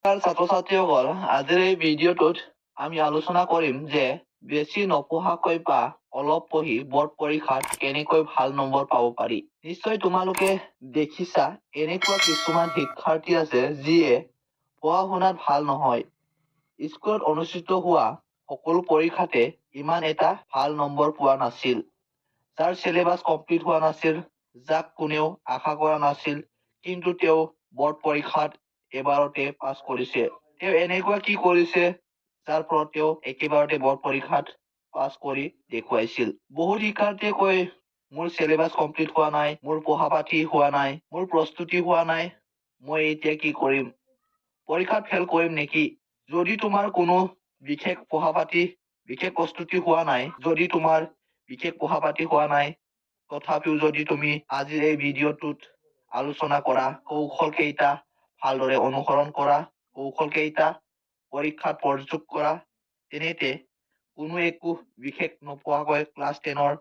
ছাত্ৰ-ছাত্ৰীসকল, আজিৰ এই ভিডিঅ'টোত আমি আলোচনা কৰিম যে বেছি নপঢ়াকৈ বা অলপ পঢ়ি বৰ্ড পৰীক্ষাত কেনেকৈ ভাল নম্বৰ পাব পাৰি। নিশ্চয় তোমালোকে দেখিছা এনেকুৱা কিছুমান শিক্ষাৰ্থী আছে যিয়ে পঢ়া শুনাত ভাল নহয়। স্কুলত অনুষ্ঠিত হোৱা সকলো পৰীক্ষাতে ইমান এটা ভাল নম্বৰ পোৱা নাছিল। যাৰ চিলেবাছ কমপ্লিট হোৱা নাছিল, যাক কোনেও আশা কৰা নাছিল, কিন্তু তেওঁ বৰ্ড পৰীক্ষাত এবাৰতে পাছ কৰিছে। তেওঁ এনেকুৱা কি কৰিছে যাৰ ফলত তেওঁ একেবাৰতে বৰ্ড পৰীক্ষাত পাছ কৰি দেখুৱাইছিল। বহুত শিক্ষাৰ্থীয়ে কয়, মোৰ চিলেবাছ কমপ্লিট হোৱা নাই, মোৰ পঢ়া পাতি হোৱা নাই, মোৰ প্ৰস্তুতি হোৱা নাই, মই এতিয়া কি কৰিম? পৰীক্ষাত ফেল কৰিম নেকি? যদি তোমাৰ কোনো বিশেষ প্ৰস্তুতি হোৱা নাই, যদি তোমাৰ বিশেষ পঢ়া পাতি হোৱা নাই, তথাপিও যদি তুমি আজিৰ এই ভিডিঅ'টোত আলোচনা কৰা কৌশল কেইটা ভালদৰে অনুসৰণ কৰা, কৌশল কেইটা পৰীক্ষাত প্ৰয়োগ কৰা, তেনেতে কোনো একো বিশেষ নপঢ়াকৈ ক্লাছ 10ৰ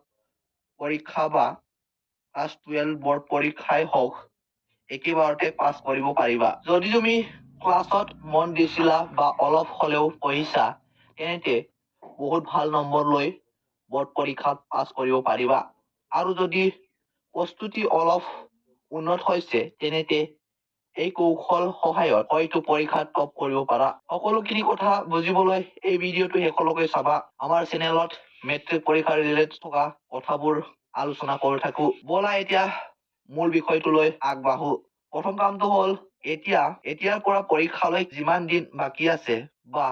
পৰীক্ষা বা ক্লাছ 12 বৰ্ড পৰীক্ষাই হওক একেবাৰতে পাছ কৰিব পাৰিবা। যদি তুমি ক্লাছত মন দিছিলা বা অলপ হলেও পঢ়িছা, তেনেতে বহুত ভাল নম্বৰ লৈ বৰ্ড পৰীক্ষাত পাছ কৰিব পাৰিবা। আৰু যদি প্ৰস্তুতি অলপ উন্নত হৈছে, তেনেতে এই কৌশল সহায়ত হয়তো পৰীক্ষাত টপ কৰিব পাৰা। সকলোখিনি কথা বুজিবলৈ এই ভিডিঅ'টো শেষলৈকে চাবা। আমাৰ চেনেলত মেট্ৰিক পৰীক্ষাৰ ৰিলেটেড থকা কথাবোৰ আলোচনা কৰি থাকো। ব'লা এতিয়া মূল বিষয়টোলৈ আগবাঢ়ো। প্ৰথম কামটো হ'ল এতিয়াৰ পৰা পৰীক্ষালৈ যিমান দিন বাকী আছে বা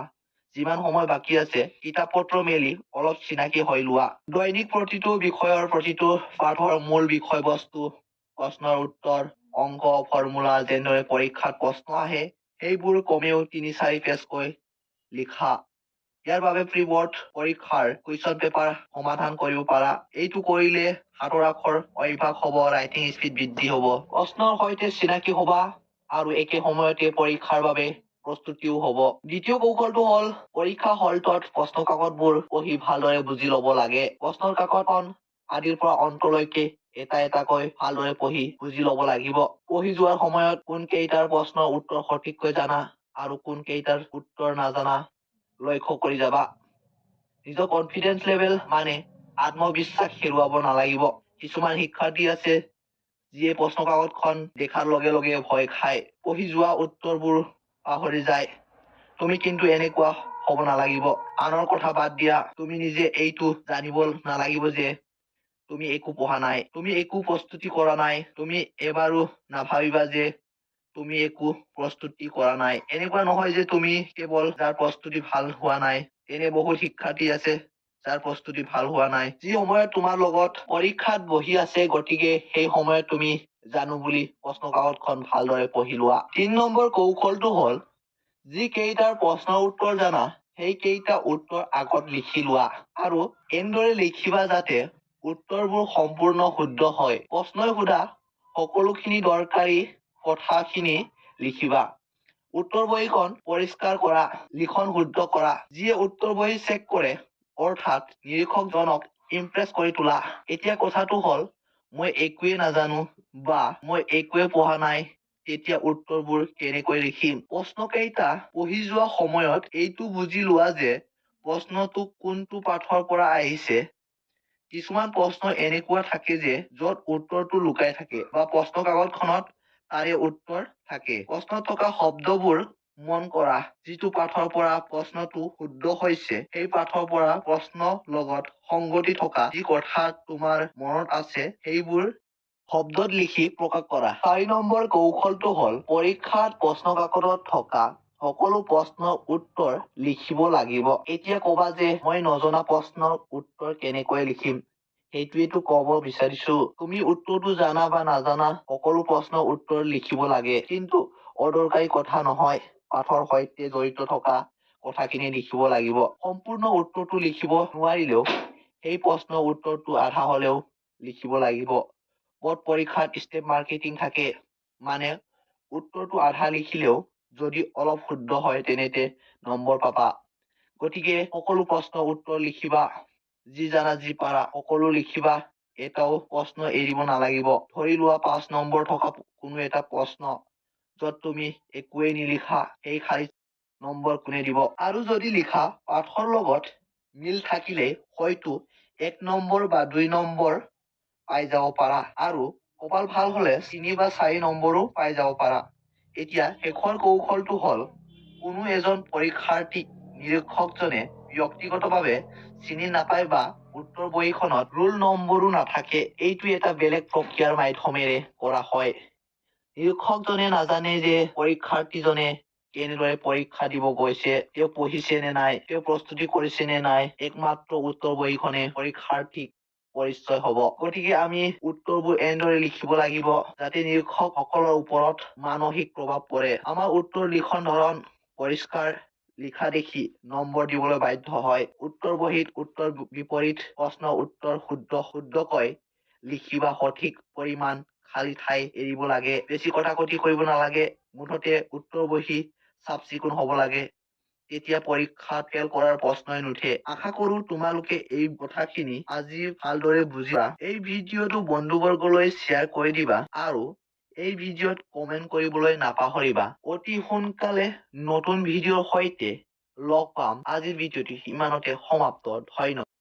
যিমান সময় বাকী আছে, কিতাপ পত্ৰ মেলি অলপ চিনাকি হৈ লোৱা। দৈনিক প্ৰতিটো বিষয়ৰ প্ৰতিটো পাঠৰ মূল বিষয়বস্তু, প্ৰশ্নৰ উত্তৰ, অংক, ফৰ্মুলা, যেনেদৰে পৰীক্ষাত প্ৰশ্ন আহে, সেইবোৰ কমেও 3-4 পেজকৈ লিখা। ইয়াৰ বাবে প্ৰি বৰ্ড পৰীক্ষাৰ কুৱেশ্যন পেপাৰ সমাধান কৰিব পাৰা। এইটো কৰিলে হাতৰ আখৰ অভ্যাস হ'ব, ৰাইটিং স্পীড বৃদ্ধি হ'ব, প্ৰশ্নৰ সৈতে চিনাকি হ'বা আৰু একে সময়তে পৰীক্ষাৰ বাবে প্ৰস্তুতিও হ'ব। দ্বিতীয় কৌশলটো হ'ল পৰীক্ষা হলটোত প্ৰশ্ন কাকতবোৰ পঢ়ি ভালদৰে বুজি ল'ব লাগে। প্ৰশ্নৰ কাকতখন আদিৰ পৰা অন্তলৈকে এটা এটাকৈ ভালদৰে পঢ়ি বুজি ল'ব লাগিব। পঢ়ি যোৱাৰ সময়ত কোন কেইটাৰ প্ৰশ্নৰ উত্তৰ সঠিককৈ জানা আৰু কোন কেইটাৰ উত্তৰ নাজানা লক্ষ্য কৰি যাবা। নিজৰ কনফিডেন্স লেভেল মানে আত্মবিশ্বাস হেৰুৱাব নালাগিব। কিছুমান শিক্ষাৰ্থী আছে যিয়ে প্ৰশ্ন কাকতখন দেখাৰ লগে লগে ভয় খায়, পঢ়ি যোৱা উত্তৰবোৰ পাহৰি যায়। তুমি কিন্তু এনেকুৱা হ'ব নালাগিব। আনৰ কথা বাদ দিয়া, তুমি নিজে এইটো জানিব নালাগিব যে তুমি একো পঢ়া নাই, তুমি একো প্ৰস্তুতি কৰা নাই, তুমি এবাৰো নাভাবিবা যে তুমি একো প্ৰস্তুতি কৰা নাই। এনেকুৱা নহয় যে তুমি কেৱল যাৰ প্ৰস্তুতি ভাল হোৱা নাই, এনে বহুত শিক্ষাৰ্থী আছে যাৰ প্ৰস্তুতি ভাল হোৱা নাই। যি সময়ত তোমাৰ লগত পৰীক্ষাত বহি আছে, গতিকে সেই সময়ত তুমি জানো বুলি প্ৰশ্ন কাকতখন ভালদৰে পঢ়ি লোৱা। 3 নম্বৰ কৌশলটো হ'ল যি কেইটাৰ প্ৰশ্নৰ উত্তৰ জানা, সেই কেইটা উত্তৰ আগত লিখি লোৱা আৰু এনেদৰে লিখিবা যাতে উত্তৰবোৰ সম্পূৰ্ণ শুদ্ধ হয়। প্ৰশ্নই সোধা সকলোখিনি দৰকাৰী কথাখিনি লিখিবা। উত্তৰ বহীখন পৰিষ্কাৰ কৰা, লিখন শুদ্ধ কৰা। যিয়ে উত্তৰ বহী চেক কৰে, অৰ্থাৎ নিৰীক্ষকজনক ইমপ্ৰেছ কৰি তোলা। এতিয়া কথাটো হ'ল মই একোৱে নাজানো বা মই একোৱে পঢ়া নাই, তেতিয়া উত্তৰবোৰ কেনেকৈ লিখিম? প্ৰশ্নকেইটা পঢ়ি যোৱা সময়ত এইটো বুজি লোৱা যে প্ৰশ্নটো কোনটো পাঠৰ পৰা আহিছে। কিছুমান প্ৰশ্ন এনেকুৱা থাকে যে য'ত উত্তৰটো লুকাই থাকে বা প্ৰশ্ন কাকতখনত তাৰে উত্তৰ থাকে। প্ৰশ্নত থকা শব্দবোৰ মন কৰা, যিটো পাঠৰ পৰা প্ৰশ্নটো শুদ্ধ হৈছে, সেই পাঠৰ পৰা প্ৰশ্ন লগত সংগতি থকা যি কথা তোমাৰ মনত আছে, সেইবোৰ শব্দত লিখি প্ৰকাশ কৰা। 4 নম্বৰ কৌশলটো হ'ল পৰীক্ষাত প্ৰশ্ন কাকতত থকা সকলো প্ৰশ্নৰ উত্তৰ লিখিব লাগিব। এতিয়া কবা যে মই নজনা প্ৰশ্নৰ উত্তৰ কেনেকৈ লিখিম? সেইটোৱেতো ক'ব বিচাৰিছো। তুমি উত্তৰটো জানা বা নাজানা, সকলো প্ৰশ্নৰ উত্তৰ লিখিব লাগে, কিন্তু অদৰকাৰী কথা নহয়, পাঠৰ সৈতে জড়িত থকা কথাখিনি লিখিব লাগিব। সম্পূৰ্ণ উত্তৰটো লিখিব নোৱাৰিলেও সেই প্ৰশ্নৰ উত্তৰটো আধা হলেও লিখিব লাগিব। বৰ্ড পৰীক্ষাত ষ্টেপ মাৰ্কেটিং থাকে, মানে উত্তৰটো আধা লিখিলেও যদি অলপ শুদ্ধ হয় তেনেতে নম্বৰ পাবা। গতিকে সকলো প্ৰশ্নৰ উত্তৰ লিখিবা, যি জানা যি পাৰা সকলো লিখিবা, এটাও প্ৰশ্ন এৰিব নালাগিব। ধৰি লোৱা 5 নম্বৰ থকা কোনো এটা প্ৰশ্ন য'ত তুমি একোৱেই নিলিখা সেই খালী নম্বৰ কোনে দিব। আৰু যদি লিখা পাঠৰ লগত মিল থাকিলে হয়তো 1 নম্বৰ বা 2 নম্বৰ পাই যাব পাৰা, আৰু কপাল ভাল হলে 3 বা 4 নম্বৰো পাই যাব পাৰা। এতিয়া শেষৰ কৌশলটো হল কোনো এজন পৰীক্ষাৰ্থীক নিৰীক্ষকজনে ব্যক্তিগতভাৱে চিনি নাপায় বা উত্তৰ বহীখনত ৰোল নম্বৰো নাথাকে। এইটো এটা বেলেগ প্ৰক্ৰিয়াৰ মাধ্যমেৰে কৰা হয়। নিৰীক্ষকজনে নাজানে যে পৰীক্ষাৰ্থীজনে কেনেদৰে পৰীক্ষা দিব গৈছে, তেওঁ পঢ়িছে নে নাই, তেওঁ প্ৰস্তুতি কৰিছে নে নাই। একমাত্ৰ উত্তৰ বহীখনে পৰীক্ষাৰ্থীক পৰিচয় হব। গতিকে আমি উত্তৰবোৰ এনেদৰে লিখিব লাগিব যাতে নিৰীক্ষকসকলৰ ওপৰত মানসিক প্ৰভাৱ পৰে। আমাৰ উত্তৰ লিখন ধৰণ পৰিষ্কাৰ লিখা দেখি নম্বৰ দিবলৈ বাধ্য হয়। উত্তৰ বহীত উত্তৰ বিপৰীত প্ৰশ্নৰ উত্তৰ শুদ্ধকৈ লিখিবা। সঠিক পৰিমাণ খালী ঠাই এৰিব লাগে, বেছি কটাকটি কৰিব নালাগে। মুঠতে উত্তৰ বহী চাফ চিকুণ হব লাগে, তেতিয়া পৰীক্ষাত ফেল কৰাৰ প্ৰশ্নই নুঠে। আশা কৰো তোমালোকে এই কথাখিনি আজি ভালদৰে বুজিবা। এই ভিডিঅ'টো বন্ধুবৰ্গলৈ শ্বেয়াৰ কৰি দিবা আৰু এই ভিডিঅ'ত কমেন্ট কৰিবলৈ নাপাহৰিবা। অতি সোনকালে নতুন ভিডিঅ'ৰ সৈতে লগ পাম। আজিৰ ভিডিঅ'টো ইমানতে সমাপ্ত। ধন্যবাদ।